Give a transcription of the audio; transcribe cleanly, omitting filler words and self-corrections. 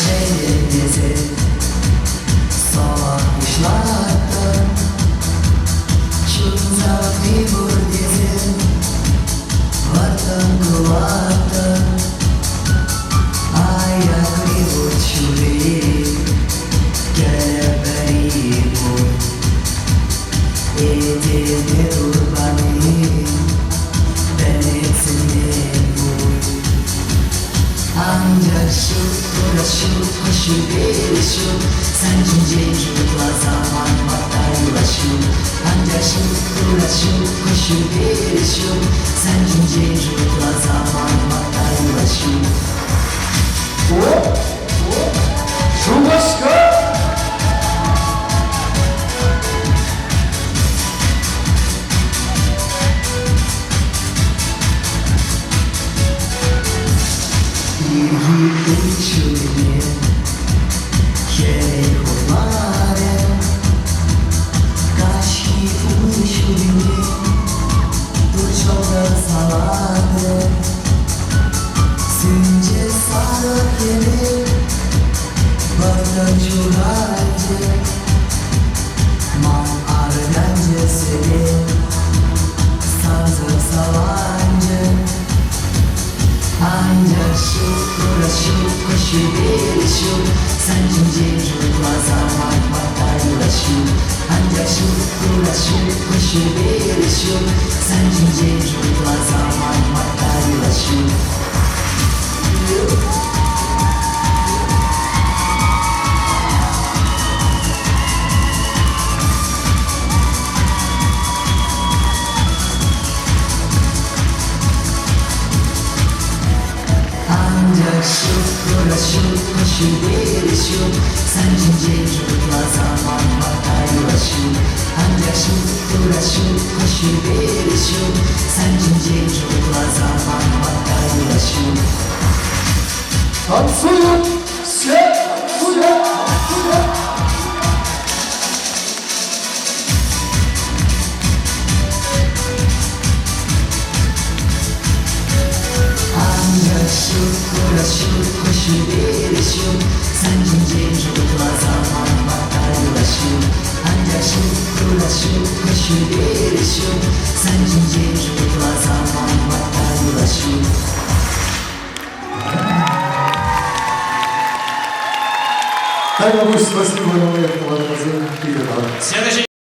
Şehrimizi savaşlarda Çılca figür dizin Vatan kuvvata Ayak ribut şuri Geleberi bu Edildi urbani Denetini bu Ancak şu bir şu Sen cincircikla zaman mataylaşu Ancak şu bir şu Sen cincircikla zaman mataylaşu Şu başka Ucune che colmare Kashi ucune Tu ciò salate Since sarı kere Bakın çuracı Man argence seni Sazı savancı Ancak şu bir şu Sen cincircikla zaman mataylaşu Ancak şu bir şu Sen cincircikla zaman mataylaşu Ancak şu bir şu Sen cincircikla zaman mataylaşu Ancak şu bir şu Sen cincircikla zaman mataylaşu Tansuyu suya Ancak şu bir şu Sen cincircikla zaman mataylaşu Ancak şu bir şu Sen cincircikla zaman mataylaşu Дай бабусь спасибо, но я положил.